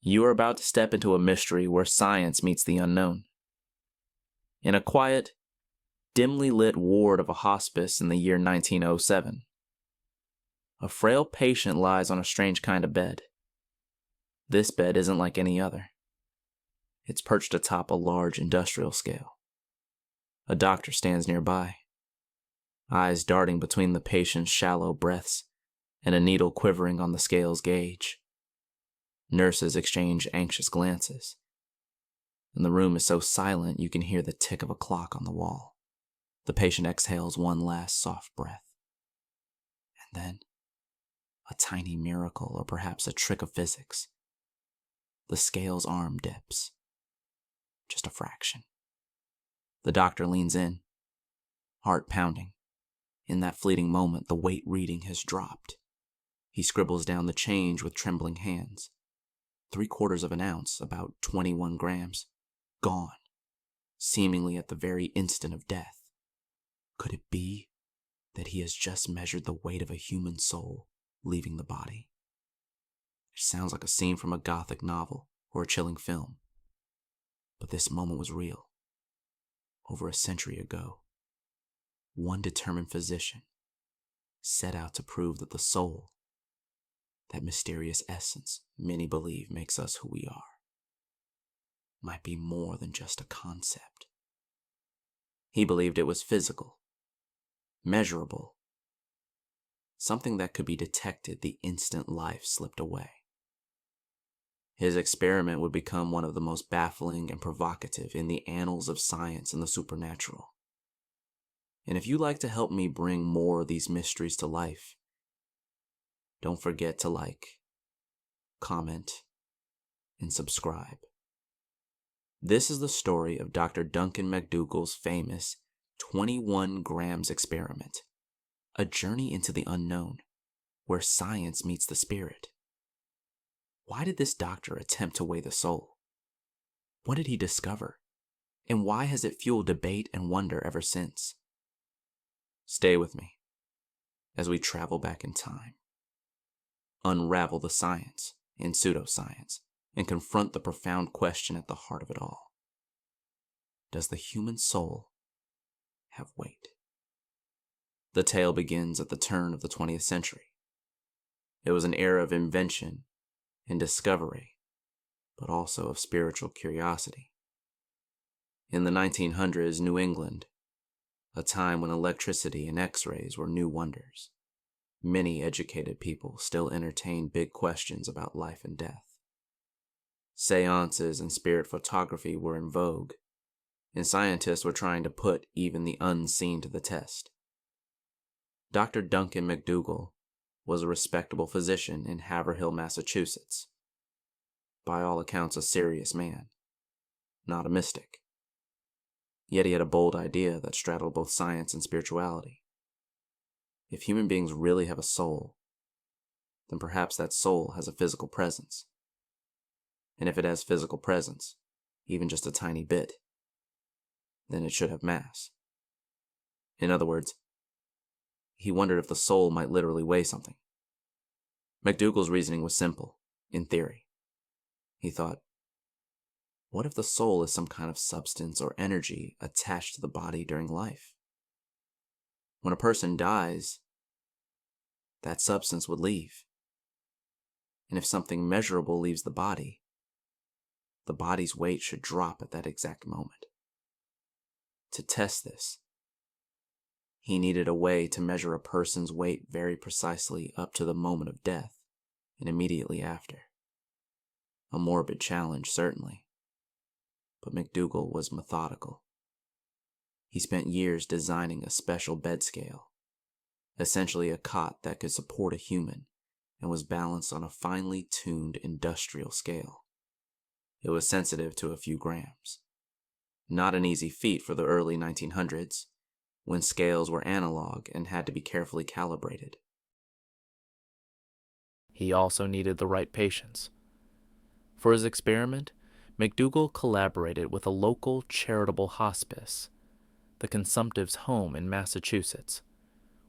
You are about to step into a mystery where science meets the unknown. In a quiet, dimly lit ward of a hospice in the year 1907, a frail patient lies on a strange kind of bed. This bed isn't like any other. It's perched atop a large industrial scale. A doctor stands nearby, eyes darting between the patient's shallow breaths and a needle quivering on the scale's gauge. Nurses exchange anxious glances, and the room is so silent you can hear the tick of a clock on the wall. The patient exhales one last soft breath. And then, a tiny miracle, or perhaps a trick of physics. The scale's arm dips. Just a fraction. The doctor leans in, heart pounding. In that fleeting moment, the weight reading has dropped. He scribbles down the change with trembling hands. 3/4 of an ounce, about 21 grams, gone, seemingly at the very instant of death. Could it be that he has just measured the weight of a human soul leaving the body? It sounds like a scene from a gothic novel or a chilling film. But this moment was real. Over a century ago, one determined physician set out to prove that the soul, that mysterious essence many believe makes us who we are, might be more than just a concept. He believed it was physical, measurable, something that could be detected the instant life slipped away. His experiment would become one of the most baffling and provocative in the annals of science and the supernatural. And if you'd like to help me bring more of these mysteries to life, don't forget to like, comment, and subscribe. This is the story of Dr. Duncan MacDougall's famous 21 grams experiment, a journey into the unknown, where science meets the spirit. Why did this doctor attempt to weigh the soul? What did he discover? And why has it fueled debate and wonder ever since? Stay with me as we travel back in time, unravel the science and pseudoscience, and confront the profound question at the heart of it all. Does the human soul have weight? The tale begins at the turn of the 20th century. It was an era of invention and discovery, but also of spiritual curiosity. In the 1900s, New England, a time when electricity and X-rays were new wonders, many educated people still entertained big questions about life and death. Seances and spirit photography were in vogue, and scientists were trying to put even the unseen to the test. Dr. Duncan MacDougall was a respectable physician in Haverhill, Massachusetts. By all accounts, a serious man, not a mystic. Yet he had a bold idea that straddled both science and spirituality. If human beings really have a soul, then perhaps that soul has a physical presence. And if it has physical presence, even just a tiny bit, then it should have mass. In other words, he wondered if the soul might literally weigh something. MacDougall's reasoning was simple, in theory. He thought, what if the soul is some kind of substance or energy attached to the body during life? When a person dies, that substance would leave. And if something measurable leaves the body's weight should drop at that exact moment. To test this, he needed a way to measure a person's weight very precisely up to the moment of death and immediately after. A morbid challenge, certainly, but MacDougall was methodical. He spent years designing a special bed scale, essentially a cot that could support a human and was balanced on a finely tuned industrial scale. It was sensitive to a few grams. Not an easy feat for the early 1900s, when scales were analog and had to be carefully calibrated. He also needed the right patients. For his experiment, MacDougall collaborated with a local charitable hospice, the Consumptives' Home in Massachusetts,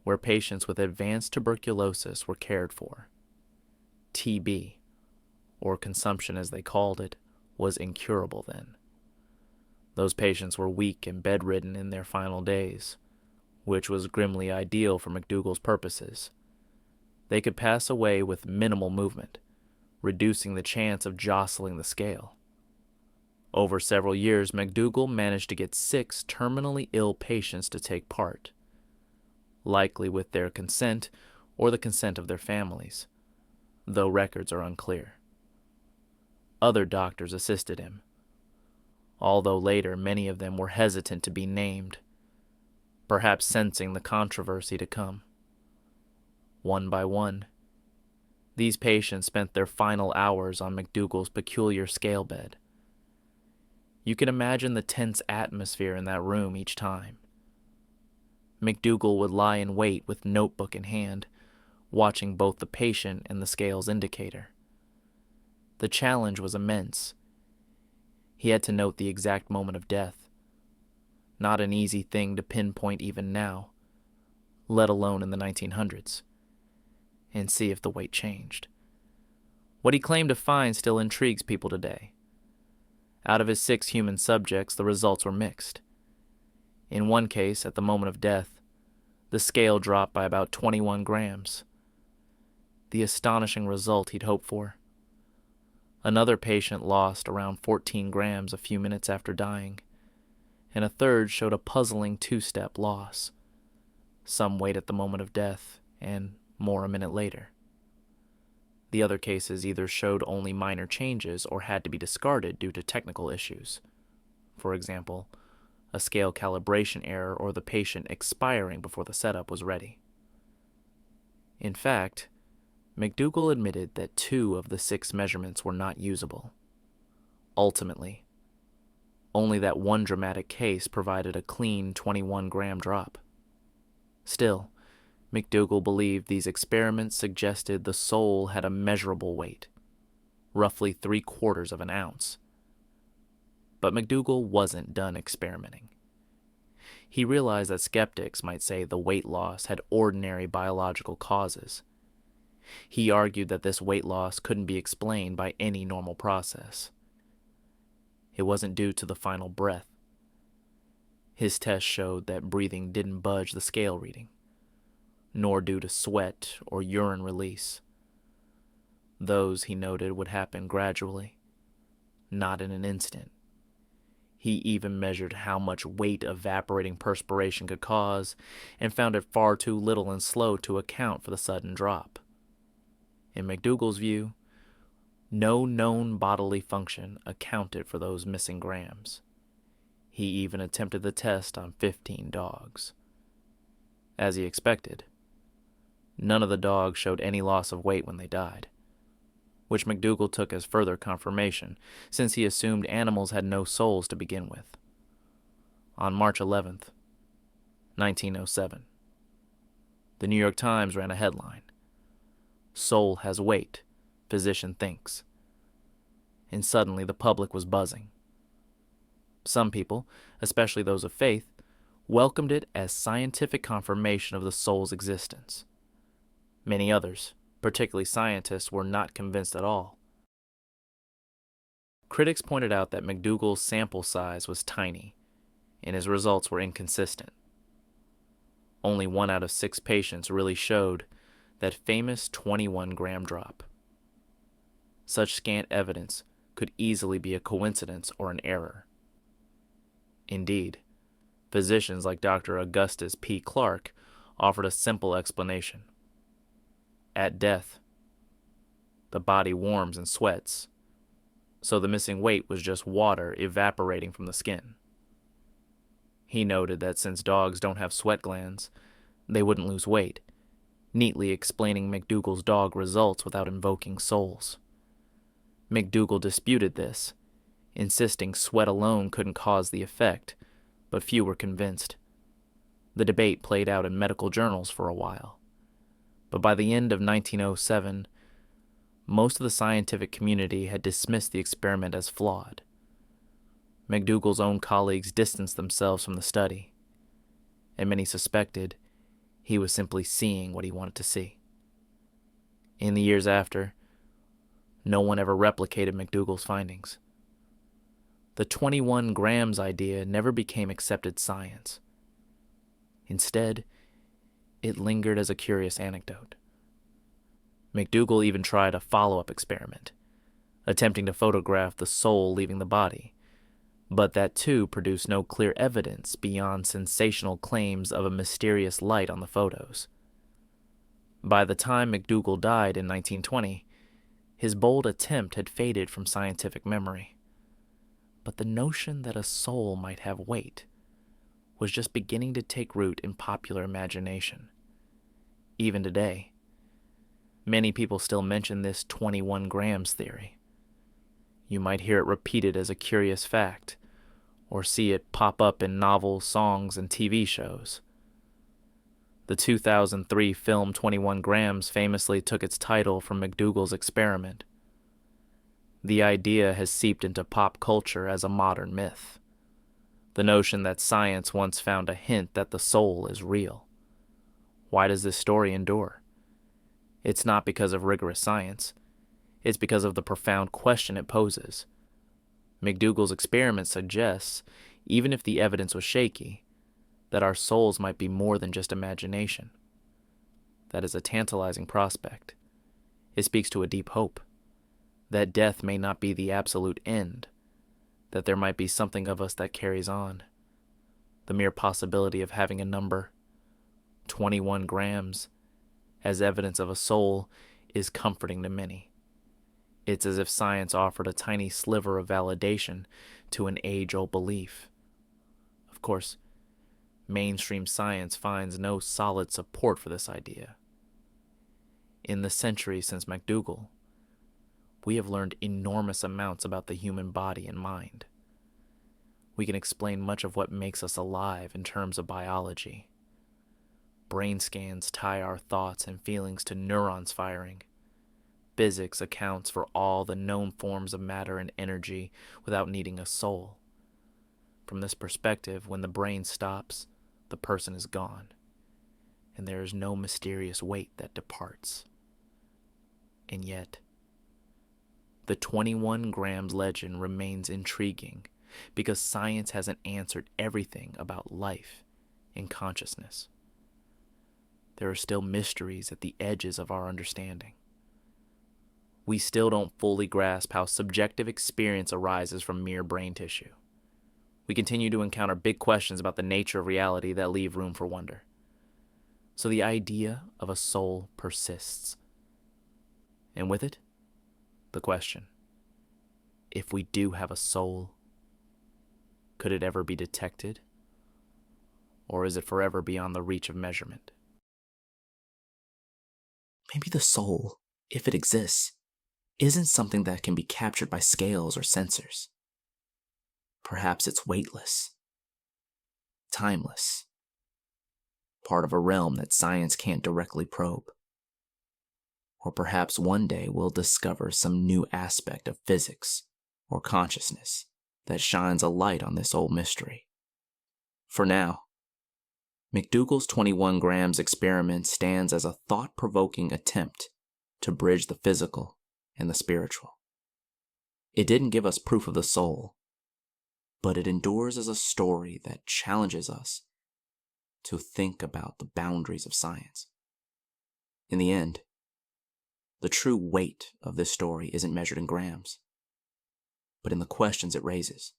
where patients with advanced tuberculosis were cared for. TB, or consumption as they called it, was incurable then. Those patients were weak and bedridden in their final days, which was grimly ideal for MacDougall's purposes. They could pass away with minimal movement, reducing the chance of jostling the scale. Over several years, MacDougall managed to get 6 terminally ill patients to take part, likely with their consent or the consent of their families, though records are unclear. Other doctors assisted him, although later many of them were hesitant to be named, perhaps sensing the controversy to come. One by one, these patients spent their final hours on MacDougall's peculiar scale bed. You can imagine the tense atmosphere in that room each time. MacDougall would lie in wait with notebook in hand, watching both the patient and the scale's indicator. The challenge was immense. He had to note the exact moment of death. Not an easy thing to pinpoint even now, let alone in the 1900s, and see if the weight changed. What he claimed to find still intrigues people today. Out of his 6 human subjects, the results were mixed. In one case, at the moment of death, the scale dropped by about 21 grams. The astonishing result he'd hoped for. Another patient lost around 14 grams a few minutes after dying, and a third showed a puzzling 2-step loss. Some weight at the moment of death, and more a minute later. The other cases either showed only minor changes or had to be discarded due to technical issues. For example, a scale calibration error or the patient expiring before the setup was ready. In fact, MacDougall admitted that 2 of the 6 measurements were not usable. Ultimately, only that one dramatic case provided a clean 21-gram drop. Still, MacDougall believed these experiments suggested the soul had a measurable weight, roughly 3/4 of an ounce. But MacDougall wasn't done experimenting. He realized that skeptics might say the weight loss had ordinary biological causes. He argued that this weight loss couldn't be explained by any normal process. It wasn't due to the final breath. His tests showed that breathing didn't budge the scale reading, nor due to sweat or urine release. Those, he noted, would happen gradually, not in an instant. He even measured how much weight evaporating perspiration could cause and found it far too little and slow to account for the sudden drop. In MacDougall's view, no known bodily function accounted for those missing grams. He even attempted the test on 15 dogs. As he expected, none of the dogs showed any loss of weight when they died, which MacDougall took as further confirmation, since he assumed animals had no souls to begin with. On March 11th, 1907, the New York Times ran a headline, "Soul has weight, physician thinks." And suddenly the public was buzzing. Some people, especially those of faith, welcomed it as scientific confirmation of the soul's existence. Many others, particularly scientists, were not convinced at all. Critics pointed out that MacDougall's sample size was tiny, and his results were inconsistent. Only 1 out of 6 patients really showed that famous 21-gram drop. Such scant evidence could easily be a coincidence or an error. Indeed, physicians like Dr. Augustus P. Clark offered a simple explanation. At death, the body warms and sweats, so the missing weight was just water evaporating from the skin. He noted that since dogs don't have sweat glands, they wouldn't lose weight, neatly explaining MacDougall's dog results without invoking souls. MacDougall disputed this, insisting sweat alone couldn't cause the effect, but few were convinced. The debate played out in medical journals for a while, but by the end of 1907, most of the scientific community had dismissed the experiment as flawed. MacDougall's own colleagues distanced themselves from the study, and many suspected he was simply seeing what he wanted to see. In the years after, No one ever replicated MacDougall's findings. The 21 grams idea never became accepted science. Instead, it lingered as a curious anecdote. MacDougall even tried a follow-up experiment, attempting to photograph the soul leaving the body, but that too produced no clear evidence beyond sensational claims of a mysterious light on the photos. By the time MacDougall died in 1920, his bold attempt had faded from scientific memory. But the notion that a soul might have weight was just beginning to take root in popular imagination. Even today, many people still mention this 21 grams theory. You might hear it repeated as a curious fact, or see it pop up in novels, songs, and TV shows. The 2003 film 21 Grams famously took its title from MacDougall's experiment. The idea has seeped into pop culture as a modern myth. The notion that science once found a hint that the soul is real. Why does this story endure? It's not because of rigorous science. It's because of the profound question it poses. MacDougall's experiment suggests, even if the evidence was shaky, that our souls might be more than just imagination. That is a tantalizing prospect. It speaks to a deep hope, that death may not be the absolute end, that there might be something of us that carries on. The mere possibility of having a number, 21 grams, as evidence of a soul is comforting to many. It's as if science offered a tiny sliver of validation to an age-old belief. Of course, mainstream science finds no solid support for this idea. In the centuries since MacDougall, we have learned enormous amounts about the human body and mind. We can explain much of what makes us alive in terms of biology. Brain scans tie our thoughts and feelings to neurons firing. Physics accounts for all the known forms of matter and energy without needing a soul. From this perspective, when the brain stops, the person is gone, and there is no mysterious weight that departs. And yet, the 21 grams legend remains intriguing because science hasn't answered everything about life and consciousness. There are still mysteries at the edges of our understanding. We still don't fully grasp how subjective experience arises from mere brain tissue. We continue to encounter big questions about the nature of reality that leave room for wonder. So the idea of a soul persists. And with it, the question, if we do have a soul, could it ever be detected? Or is it forever beyond the reach of measurement? Maybe the soul, if it exists, isn't something that can be captured by scales or sensors. Perhaps it's weightless, timeless, part of a realm that science can't directly probe. Or perhaps one day we'll discover some new aspect of physics or consciousness that shines a light on this old mystery. For now, MacDougall's 21 grams experiment stands as a thought-provoking attempt to bridge the physical and the spiritual. It didn't give us proof of the soul, but it endures as a story that challenges us to think about the boundaries of science. In the end, the true weight of this story isn't measured in grams, but in the questions it raises.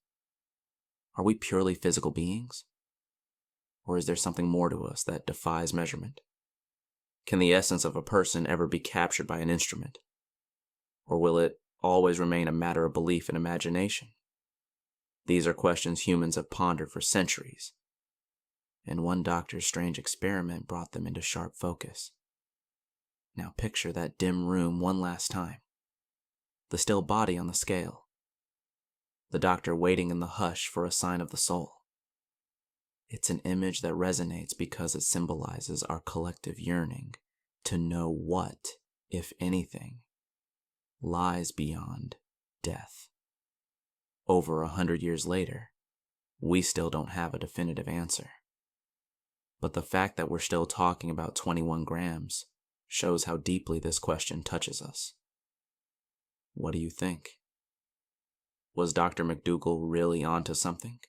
Are we purely physical beings? Or is there something more to us that defies measurement? Can the essence of a person ever be captured by an instrument? Or will it always remain a matter of belief and imagination? These are questions humans have pondered for centuries, and one doctor's strange experiment brought them into sharp focus. Now picture that dim room one last time. The still body on the scale. The doctor waiting in the hush for a sign of the soul. It's an image that resonates because it symbolizes our collective yearning to know what, if anything, lies beyond death. Over 100 years later, we still don't have a definitive answer. But the fact that we're still talking about 21 grams shows how deeply this question touches us. What do you think? Was Dr. MacDougall really onto something?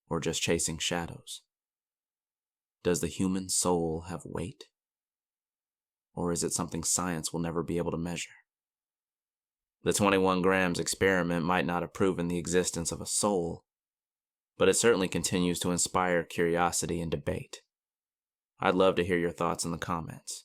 Or just chasing shadows? Does the human soul have weight? Or is it something science will never be able to measure? The 21 grams experiment might not have proven the existence of a soul, but it certainly continues to inspire curiosity and debate. I'd love to hear your thoughts in the comments.